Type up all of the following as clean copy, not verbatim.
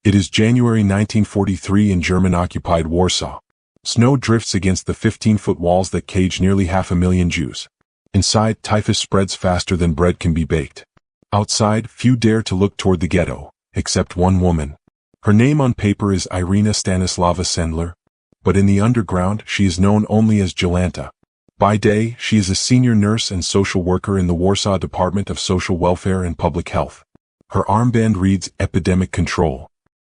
It is January 1943 in German-occupied Warsaw. Snow drifts against the 15-foot walls that cage nearly 500,000 Jews. Inside, typhus spreads faster than bread can be baked. Outside, few dare to look toward the ghetto, except one woman. Her name on paper is Irina Stanislava Sendler, but in the underground she is known only as Jolanta. By day, she is a senior nurse and social worker in the Warsaw Department of Social Welfare and Public Health. Her armband reads Epidemic Control.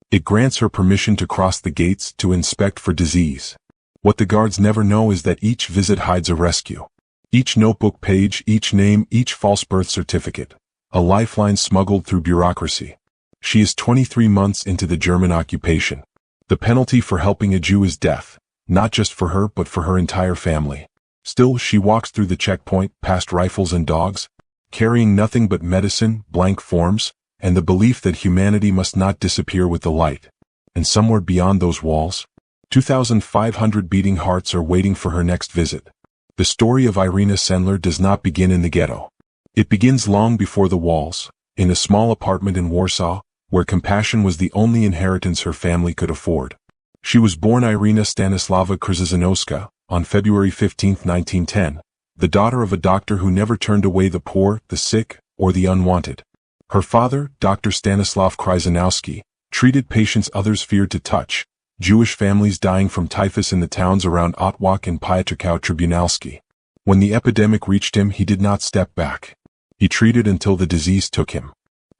It grants her permission to cross the gates to inspect for disease. What the guards never know is that each visit hides a rescue. Each notebook page, each name, each false birth certificate. A lifeline smuggled through bureaucracy. She is 23 months into the German occupation. The penalty for helping a Jew is death, not just for her but for her entire family. Still, she walks through the checkpoint, past rifles and dogs, carrying nothing but medicine, blank forms, and the belief that humanity must not disappear with the light. And somewhere beyond those walls, 2,500 beating hearts are waiting for her next visit. The story of Irina Sendler does not begin in the ghetto. It begins long before the walls, in a small apartment in Warsaw, where compassion was the only inheritance her family could afford. She was born Irina Stanislava Krzyżanowska on February 15, 1910, the daughter of a doctor who never turned away the poor, the sick, or the unwanted. Her father, Dr. Stanislaw Krzyżanowski, treated patients others feared to touch, Jewish families dying from typhus in the towns around Otwock and Piotrkow Trybunalski. When the epidemic reached him, he did not step back. He treated until the disease took him.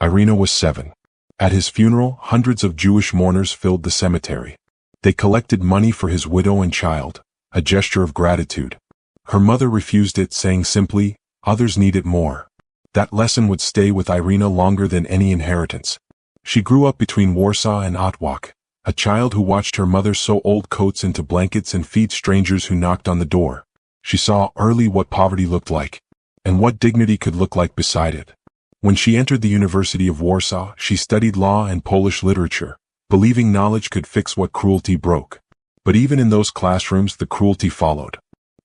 Irina was 7. At his funeral, hundreds of Jewish mourners filled the cemetery. They collected money for his widow and child, a gesture of gratitude. Her mother refused it, saying simply, "Others need it more." That lesson would stay with Irina longer than any inheritance. She grew up between Warsaw and Otwock, a child who watched her mother sew old coats into blankets and feed strangers who knocked on the door. She saw early what poverty looked like, and what dignity could look like beside it. When she entered the University of Warsaw, she studied law and Polish literature, believing knowledge could fix what cruelty broke. But even in those classrooms, the cruelty followed.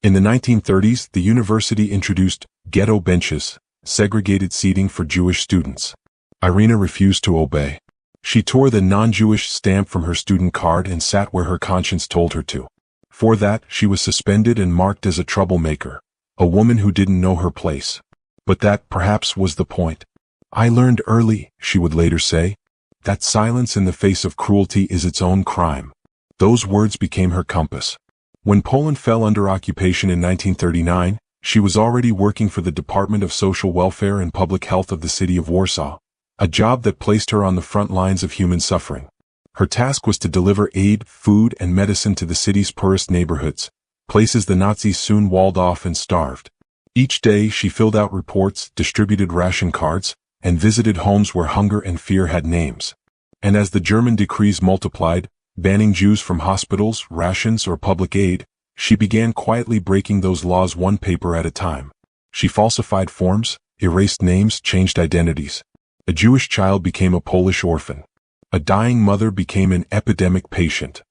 In the 1930s, the university introduced ghetto benches, segregated seating for Jewish students. Irina refused to obey. She tore the non-Jewish stamp from her student card and sat where her conscience told her to. For that, she was suspended and marked as a troublemaker, a woman who didn't know her place. But that, perhaps, was the point. "I learned early," she would later say, "that silence in the face of cruelty is its own crime." Those words became her compass. When Poland fell under occupation in 1939, she was already working for the Department of Social Welfare and Public Health of the city of Warsaw, a job that placed her on the front lines of human suffering. Her task was to deliver aid, food, and medicine to the city's poorest neighborhoods, places the Nazis soon walled off and starved. Each day she filled out reports, distributed ration cards, and visited homes where hunger and fear had names. And as the German decrees multiplied, banning Jews from hospitals, rations, or public aid, she began quietly breaking those laws one paper at a time. She falsified forms, erased names, changed identities. A Jewish child became a Polish orphan. A dying mother became an epidemic patient.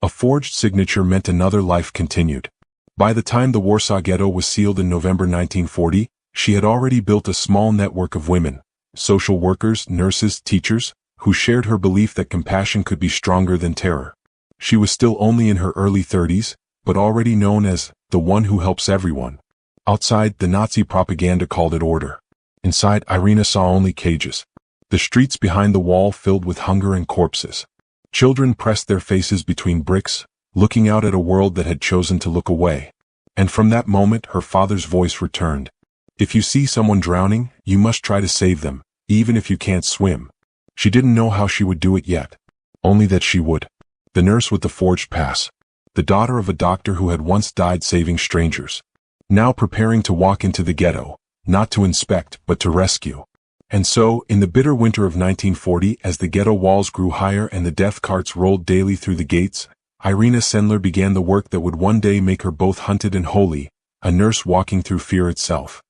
A forged signature meant another life continued. By the time the Warsaw Ghetto was sealed in November 1940, she had already built a small network of women, social workers, nurses, teachers, who shared her belief that compassion could be stronger than terror. She was still only in her early 30s, but already known as the one who helps everyone. Outside, the Nazi propaganda called it order. Inside, Irina saw only cages. The streets behind the wall filled with hunger and corpses. Children pressed their faces between bricks, looking out at a world that had chosen to look away. And from that moment, her father's voice returned. "If you see someone drowning, you must try to save them, even if you can't swim." She didn't know how she would do it yet. Only that she would. The nurse with the forged pass. The daughter of a doctor who had once died saving strangers. Now preparing to walk into the ghetto, not to inspect, but to rescue. And so, in the bitter winter of 1940, as the ghetto walls grew higher and the death carts rolled daily through the gates, Irina Sendler began the work that would one day make her both hunted and holy, a nurse walking through fear itself.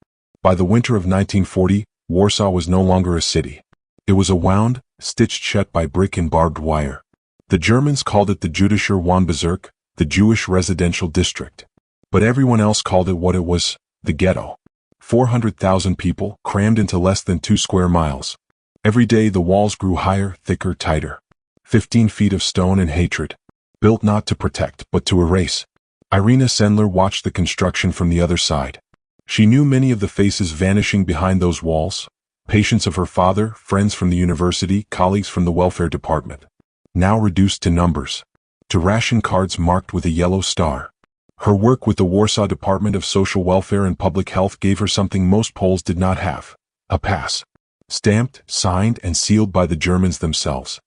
By the winter of 1940, Warsaw was no longer a city. It was a wound, stitched shut by brick and barbed wire. The Germans called it the Jüdischer Wohnbezirk, the Jewish residential district. But everyone else called it what it was, the ghetto. 400,000 people crammed into less than 2 square miles. Every day the walls grew higher, thicker, tighter. 15 feet of stone and hatred. Built not to protect, but to erase. Irina Sendler watched the construction from the other side. She knew many of the faces vanishing behind those walls. Patients of her father, friends from the university, colleagues from the welfare department. Now reduced to numbers. To ration cards marked with a yellow star. Her work with the Warsaw Department of Social Welfare and Public Health gave her something most Poles did not have. A pass. Stamped, signed, and sealed by the Germans themselves.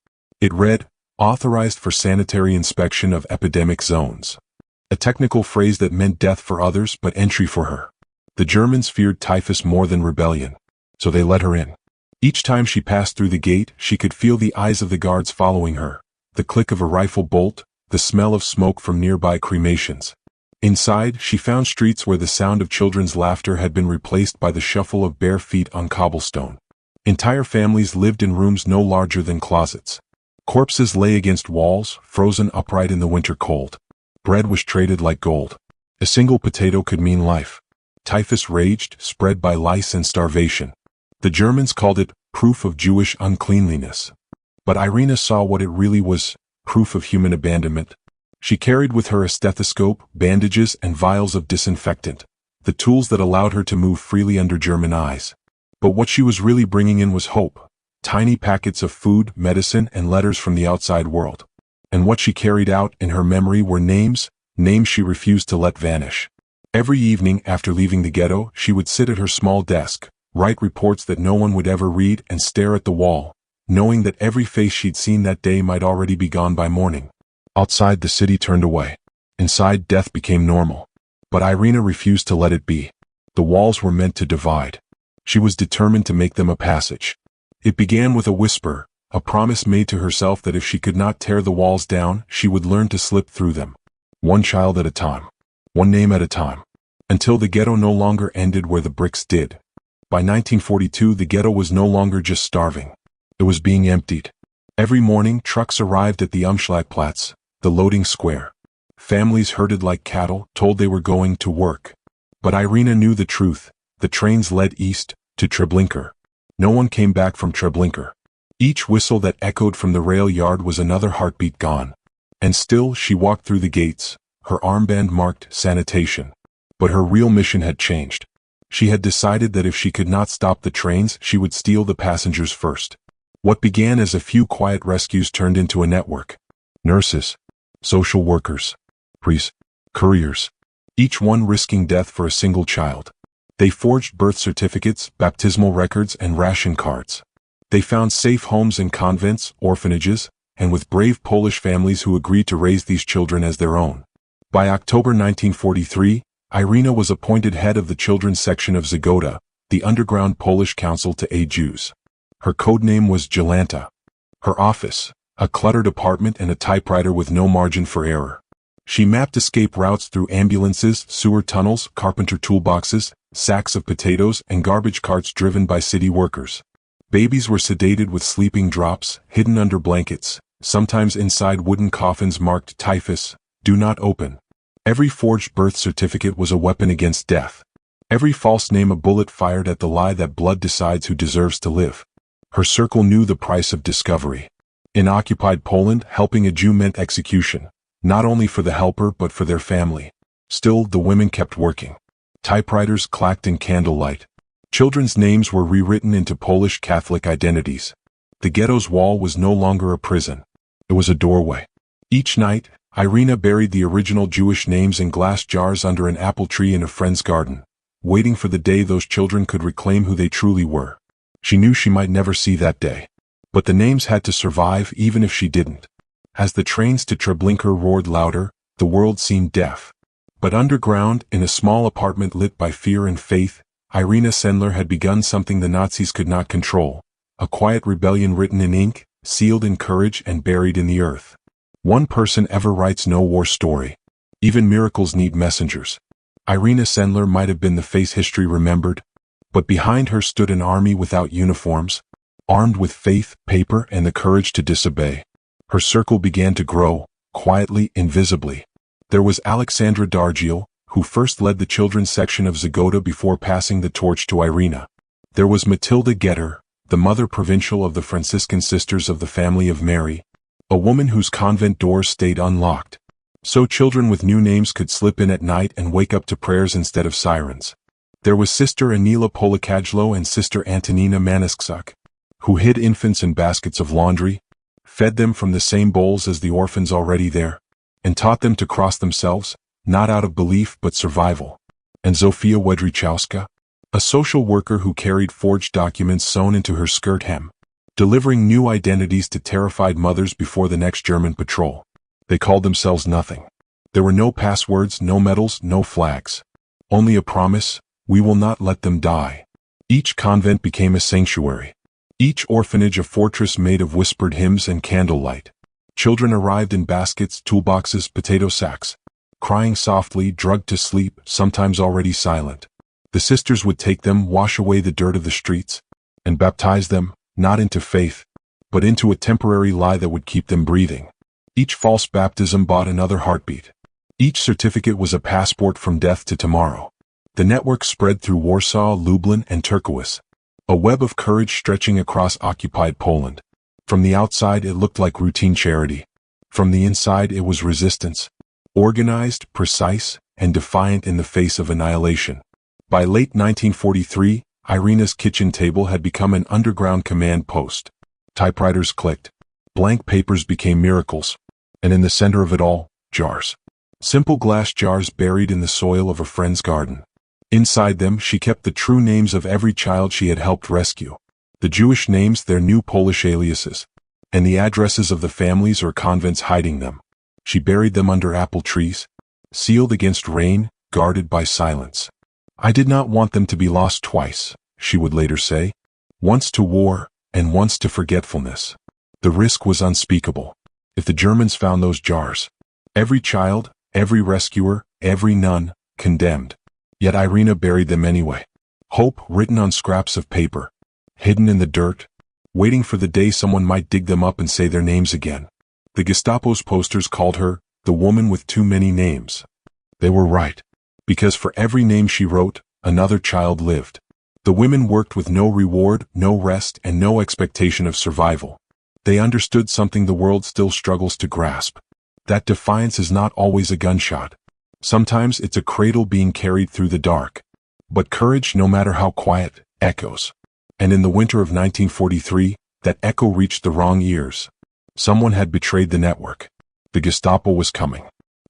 It read, "Authorized for sanitary inspection of epidemic zones." A technical phrase that meant death for others but entry for her. The Germans feared typhus more than rebellion, so they let her in. Each time she passed through the gate, she could feel the eyes of the guards following her, the click of a rifle bolt, the smell of smoke from nearby cremations. Inside, she found streets where the sound of children's laughter had been replaced by the shuffle of bare feet on cobblestone. Entire families lived in rooms no larger than closets. Corpses lay against walls, frozen upright in the winter cold. Bread was traded like gold. A single potato could mean life. Typhus raged, spread by lice and starvation. The Germans called it proof of Jewish uncleanliness. But Irina saw what it really was, proof of human abandonment. She carried with her a stethoscope, bandages, and vials of disinfectant, the tools that allowed her to move freely under German eyes. But what she was really bringing in was hope, tiny packets of food, medicine, and letters from the outside world. And what she carried out in her memory were names she refused to let vanish. Every evening after leaving the ghetto, she would sit at her small desk, write reports that no one would ever read, and stare at the wall, knowing that every face she'd seen that day might already be gone by morning. Outside, the city turned away. Inside, death became normal. But Irina refused to let it be. The walls were meant to divide. She was determined to make them a passage. It began with a whisper, a promise made to herself that if she could not tear the walls down, she would learn to slip through them. One child at a time. One name at a time. Until the ghetto no longer ended where the bricks did. By 1942, the ghetto was no longer just starving. It was being emptied. Every morning, trucks arrived at the Umschlagplatz, the loading square. Families herded like cattle, told they were going to work. But Irina knew the truth. The trains led east, to Treblinka. No one came back from Treblinka. Each whistle that echoed from the rail yard was another heartbeat gone. And still, she walked through the gates, her armband marked sanitation. But her real mission had changed. She had decided that if she could not stop the trains, she would steal the passengers first. What began as a few quiet rescues turned into a network. Nurses, social workers, priests, couriers, each one risking death for a single child. They forged birth certificates, baptismal records, and ration cards. They found safe homes in convents, orphanages, and with brave Polish families who agreed to raise these children as their own. By October 1943, Irina was appointed head of the children's section of Zgoda, the underground Polish council to aid Jews. Her codename was Jolanta. Her office, a cluttered apartment and a typewriter with no margin for error. She mapped escape routes through ambulances, sewer tunnels, carpenter toolboxes, sacks of potatoes, and garbage carts driven by city workers. Babies were sedated with sleeping drops, hidden under blankets, sometimes inside wooden coffins marked typhus, do not open. Every forged birth certificate was a weapon against death. Every false name a bullet fired at the lie that blood decides who deserves to live. Her circle knew the price of discovery. In occupied Poland, helping a Jew meant execution, not only for the helper but for their family. Still, the women kept working. Typewriters clacked in candlelight. Children's names were rewritten into Polish Catholic identities. The ghetto's wall was no longer a prison. It was a doorway. Each night, Irina buried the original Jewish names in glass jars under an apple tree in a friend's garden, waiting for the day those children could reclaim who they truly were. She knew she might never see that day. But the names had to survive even if she didn't. As the trains to Treblinka roared louder, the world seemed deaf. But underground, in a small apartment lit by fear and faith, Irina Sendler had begun something the Nazis could not control. A quiet rebellion written in ink, sealed in courage and buried in the earth. One person ever writes no war story. Even miracles need messengers. Irina Sendler might have been the face history remembered, but behind her stood an army without uniforms, armed with faith, paper, and the courage to disobey. Her circle began to grow, quietly, invisibly. There was Alexandra Dargiel, who first led the children's section of Zgoda before passing the torch to Irina. There was Matilda Getter, the mother provincial of the Franciscan Sisters of the Family of Mary. A woman whose convent doors stayed unlocked, so children with new names could slip in at night and wake up to prayers instead of sirens. There was Sister Anila Polakajlo and Sister Antonina Manisksak, who hid infants in baskets of laundry, fed them from the same bowls as the orphans already there, and taught them to cross themselves, not out of belief but survival. And Zofia Wedrichowska, a social worker who carried forged documents sewn into her skirt hem, delivering new identities to terrified mothers before the next German patrol. They called themselves nothing. There were no passwords, no medals, no flags. Only a promise: we will not let them die. Each convent became a sanctuary. Each orphanage a fortress made of whispered hymns and candlelight. Children arrived in baskets, toolboxes, potato sacks, crying softly, drugged to sleep, sometimes already silent. The sisters would take them, wash away the dirt of the streets, and baptize them, not into faith, but into a temporary lie that would keep them breathing. Each false baptism bought another heartbeat. Each certificate was a passport from death to tomorrow. The network spread through Warsaw, Lublin, and Turkowicz, a web of courage stretching across occupied Poland. From the outside it looked like routine charity. From the inside it was resistance, organized, precise, and defiant in the face of annihilation. By late 1943, Irina's kitchen table had become an underground command post. Typewriters clicked. Blank papers became miracles. And in the center of it all, jars. Simple glass jars buried in the soil of a friend's garden. Inside them she kept the true names of every child she had helped rescue. The Jewish names, their new Polish aliases. And the addresses of the families or convents hiding them. She buried them under apple trees, sealed against rain, guarded by silence. I did not want them to be lost twice, she would later say. Once to war, and once to forgetfulness. The risk was unspeakable. If the Germans found those jars, every child, every rescuer, every nun, condemned. Yet Irina buried them anyway. Hope written on scraps of paper, hidden in the dirt, waiting for the day someone might dig them up and say their names again. The Gestapo's posters called her the woman with too many names. They were right, because for every name she wrote, another child lived. The women worked with no reward, no rest, and no expectation of survival. They understood something the world still struggles to grasp. That defiance is not always a gunshot. Sometimes it's a cradle being carried through the dark. But courage, no matter how quiet, echoes. And in the winter of 1943, that echo reached the wrong ears. Someone had betrayed the network. The Gestapo was coming.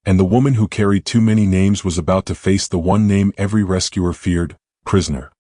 And the woman who carried too many names was about to face the one name every rescuer feared: prisoner.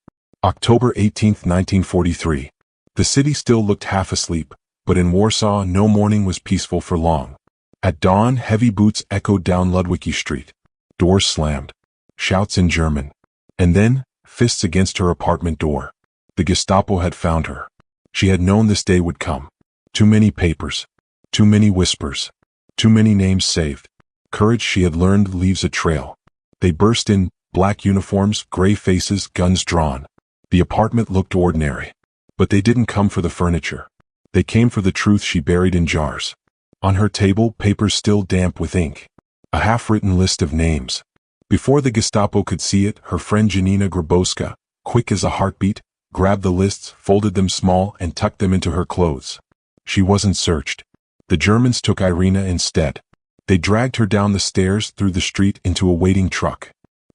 October 18, 1943. The city still looked half asleep, but in Warsaw no morning was peaceful for long. At dawn, heavy boots echoed down Ludwicki Street. Doors slammed. Shouts in German. And then, fists against her apartment door. The Gestapo had found her. She had known this day would come. Too many papers. Too many whispers. Too many names saved. Courage, she had learned, leaves a trail. They burst in, black uniforms, gray faces, guns drawn. The apartment looked ordinary. But they didn't come for the furniture. They came for the truth she buried in jars. On her table, papers still damp with ink. A half-written list of names. Before the Gestapo could see it, her friend Janina Grabowska, quick as a heartbeat, grabbed the lists, folded them small, and tucked them into her clothes. She wasn't searched. The Germans took Irina instead. They dragged her down the stairs, through the street, into a waiting truck.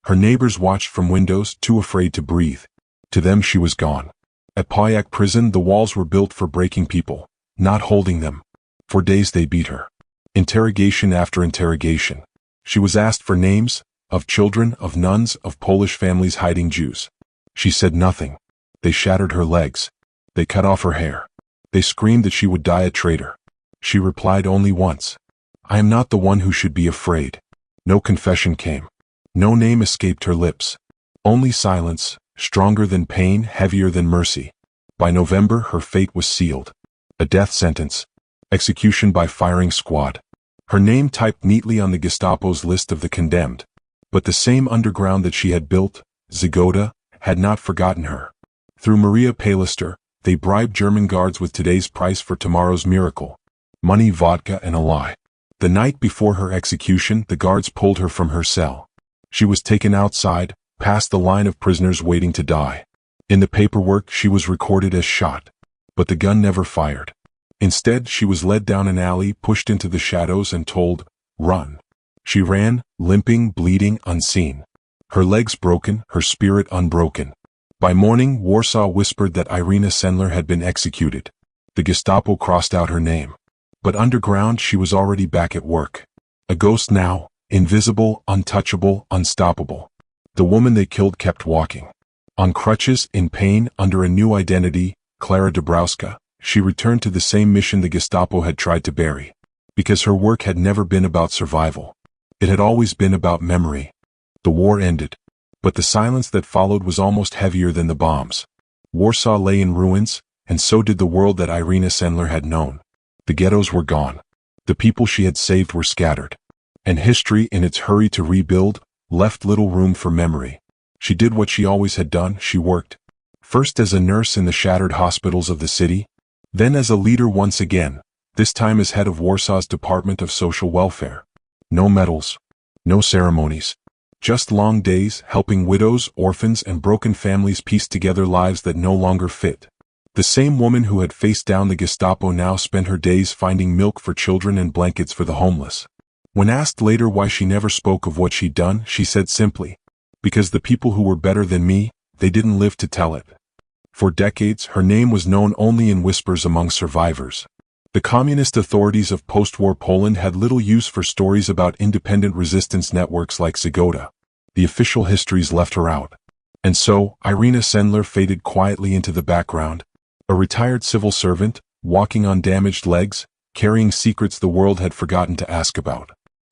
Her neighbors watched from windows, too afraid to breathe. To them she was gone. At Payak prison, the walls were built for breaking people, not holding them. For days they beat her. Interrogation after interrogation. She was asked for names, of children, of nuns, of Polish families hiding Jews. She said nothing. They shattered her legs. They cut off her hair. They screamed that she would die a traitor. She replied only once. I am not the one who should be afraid. No confession came. No name escaped her lips. Only silence, stronger than pain, heavier than mercy. By November, her fate was sealed. A death sentence. Execution by firing squad. Her name typed neatly on the Gestapo's list of the condemned. But the same underground that she had built, Zagoda, had not forgotten her. Through Maria Palister, they bribed German guards with today's price for tomorrow's miracle. Money, vodka, and a lie. The night before her execution, the guards pulled her from her cell. She was taken outside, past the line of prisoners waiting to die. In the paperwork, she was recorded as shot. But the gun never fired. Instead, she was led down an alley, pushed into the shadows, and told, "Run." She ran, limping, bleeding, unseen. Her legs broken, her spirit unbroken. By morning, Warsaw whispered that Irina Sendler had been executed. The Gestapo crossed out her name. But underground, she was already back at work. A ghost now, invisible, untouchable, unstoppable. The woman they killed kept walking. On crutches, in pain, under a new identity, Klara Dabrowska, she returned to the same mission the Gestapo had tried to bury. Because her work had never been about survival. It had always been about memory. The war ended. But the silence that followed was almost heavier than the bombs. Warsaw lay in ruins, and so did the world that Irina Sendler had known. The ghettos were gone. The people she had saved were scattered. And history, in its hurry to rebuild, left little room for memory. She did what she always had done. She worked. First as a nurse in the shattered hospitals of the city, then as a leader once again, this time as head of Warsaw's Department of Social Welfare. No medals. No ceremonies. Just long days, helping widows, orphans, and broken families piece together lives that no longer fit. The same woman who had faced down the Gestapo now spent her days finding milk for children and blankets for the homeless. When asked later why she never spoke of what she'd done, she said simply, "Because the people who were better than me, they didn't live to tell it." For decades, her name was known only in whispers among survivors. The communist authorities of post-war Poland had little use for stories about independent resistance networks like Zagota. The official histories left her out. And so, Irina Sendler faded quietly into the background, a retired civil servant, walking on damaged legs, carrying secrets the world had forgotten to ask about.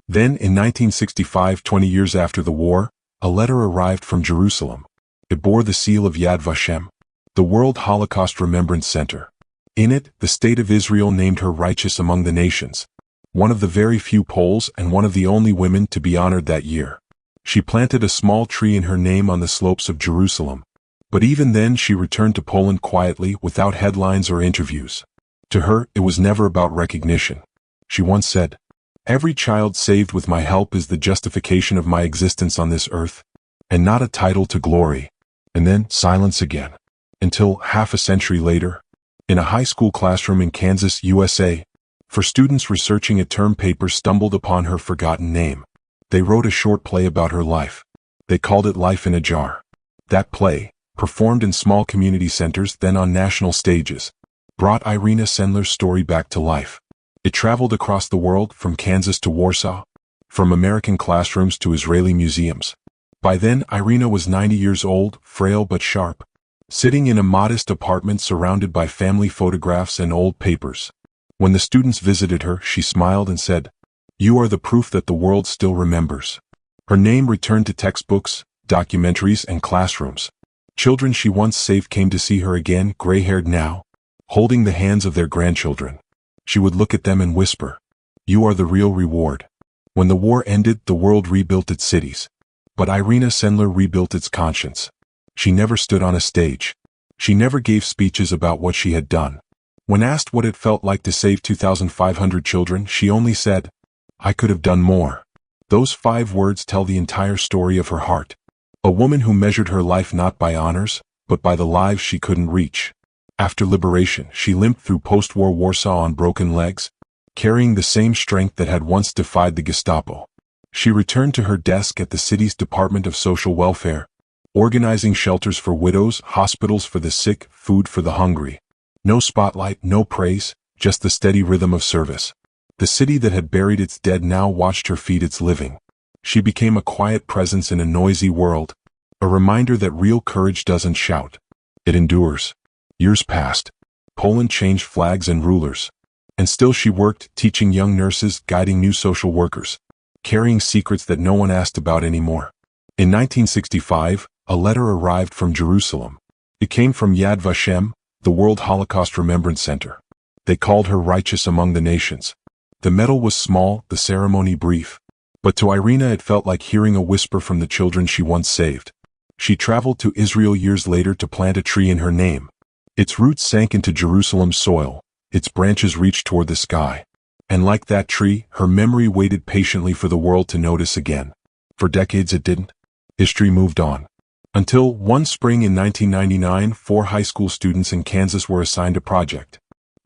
Then, in 1965, 20 years after the war, a letter arrived from Jerusalem. It bore the seal of Yad Vashem, the World Holocaust Remembrance Center. In it, the State of Israel named her righteous among the nations, one of the very few Poles and one of the only women to be honored that year. She planted a small tree in her name on the slopes of Jerusalem. But even then she returned to Poland quietly, without headlines or interviews. To her, it was never about recognition. She once said, "Every child saved with my help is the justification of my existence on this earth, and not a title to glory." And then silence again. Until, half a century later, in a high school classroom in Kansas, USA, for students researching a term paper stumbled upon her forgotten name. They wrote a short play about her life. They called it Life in a Jar. That play, performed in small community centers, then on national stages, brought Irina Sendler's story back to life. It traveled across the world, from Kansas to Warsaw, from American classrooms to Israeli museums. By then, Irina was 90 years old, frail but sharp, sitting in a modest apartment surrounded by family photographs and old papers. When the students visited her, she smiled and said, "You are the proof that the world still remembers." Her name returned to textbooks, documentaries, and classrooms. Children she once saved came to see her again, gray-haired now, holding the hands of their grandchildren. She would look at them and whisper, "You are the real reward." When the war ended, the world rebuilt its cities. But Irina Sendler rebuilt its conscience. She never stood on a stage. She never gave speeches about what she had done. When asked what it felt like to save 2,500 children, she only said, "I could have done more." Those 5 words tell the entire story of her heart. A woman who measured her life not by honors, but by the lives she couldn't reach. After liberation, she limped through post-war Warsaw on broken legs, carrying the same strength that had once defied the Gestapo. She returned to her desk at the city's Department of Social Welfare, organizing shelters for widows, hospitals for the sick, food for the hungry. No spotlight, no praise, just the steady rhythm of service. The city that had buried its dead now watched her feed its living. She became a quiet presence in a noisy world, a reminder that real courage doesn't shout. It endures. Years passed. Poland changed flags and rulers. And still she worked, teaching young nurses, guiding new social workers, carrying secrets that no one asked about anymore. In 1965, a letter arrived from Jerusalem. It came from Yad Vashem, the World Holocaust Remembrance Center. They called her righteous among the nations. The medal was small, the ceremony brief. But to Irina it felt like hearing a whisper from the children she once saved. She traveled to Israel years later to plant a tree in her name. Its roots sank into Jerusalem's soil. Its branches reached toward the sky. And like that tree, her memory waited patiently for the world to notice again. For decades it didn't. History moved on. Until, one spring in 1999, 4 high school students in Kansas were assigned a project.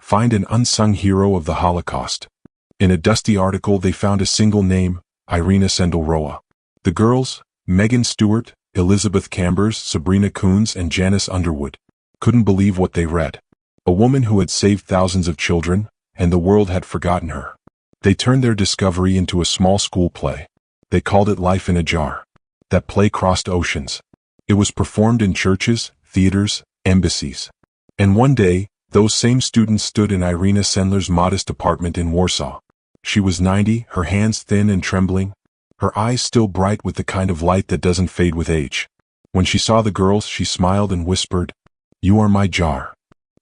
Find an unsung hero of the Holocaust. In a dusty article they found a single name, Irina Sendleroa. The girls, Megan Stewart, Elizabeth Chambers, Sabrina Coons and Janice Underwood, couldn't believe what they read. A woman who had saved thousands of children, and the world had forgotten her. They turned their discovery into a small school play. They called it Life in a Jar. That play crossed oceans. It was performed in churches, theaters, embassies. And one day, those same students stood in Irina Sendler's modest apartment in Warsaw. She was 90, her hands thin and trembling, her eyes still bright with the kind of light that doesn't fade with age. When she saw the girls, she smiled and whispered, "You are my jar."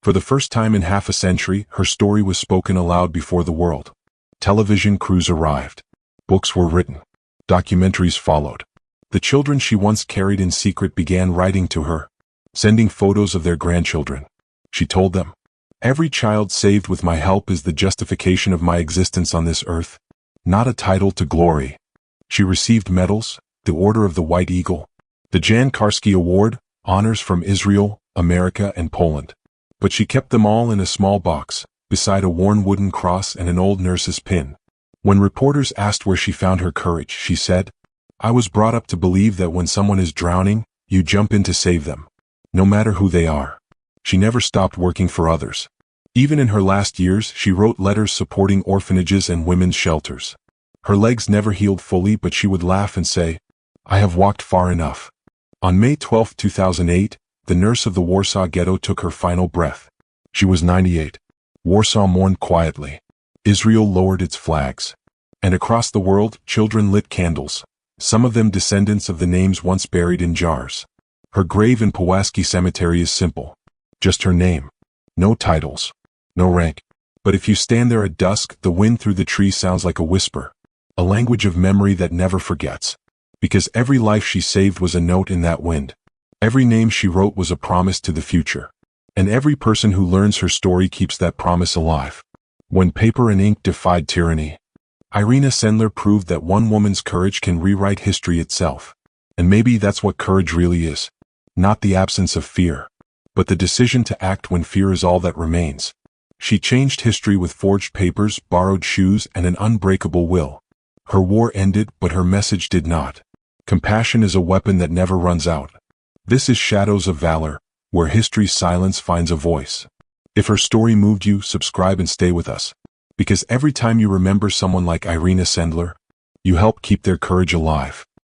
For the first time in half a century, her story was spoken aloud before the world. Television crews arrived. Books were written. Documentaries followed. The children she once carried in secret began writing to her, sending photos of their grandchildren. She told them, "Every child saved with my help is the justification of my existence on this earth, not a title to glory." She received medals, the Order of the White Eagle, the Jan Karski Award, honors from Israel, America, and Poland. But she kept them all in a small box, beside a worn wooden cross and an old nurse's pin. When reporters asked where she found her courage, she said, "I was brought up to believe that when someone is drowning, you jump in to save them, no matter who they are." She never stopped working for others. Even in her last years, she wrote letters supporting orphanages and women's shelters. Her legs never healed fully, but she would laugh and say, "I have walked far enough." On May 12, 2008, the nurse of the Warsaw Ghetto took her final breath. She was 98. Warsaw mourned quietly. Israel lowered its flags. And across the world, children lit candles, some of them descendants of the names once buried in jars. Her grave in Pulaski Cemetery is simple. Just her name. No titles. No rank. But if you stand there at dusk, the wind through the trees sounds like a whisper. A language of memory that never forgets. Because every life she saved was a note in that wind. Every name she wrote was a promise to the future. And every person who learns her story keeps that promise alive. When paper and ink defied tyranny, Irina Sendler proved that one woman's courage can rewrite history itself. And maybe that's what courage really is. Not the absence of fear, but the decision to act when fear is all that remains. She changed history with forged papers, borrowed shoes, and an unbreakable will. Her war ended, but her message did not. Compassion is a weapon that never runs out. This is Shadows of Valor, where history's silence finds a voice. If her story moved you, subscribe and stay with us. Because every time you remember someone like Irina Sendler, you help keep their courage alive.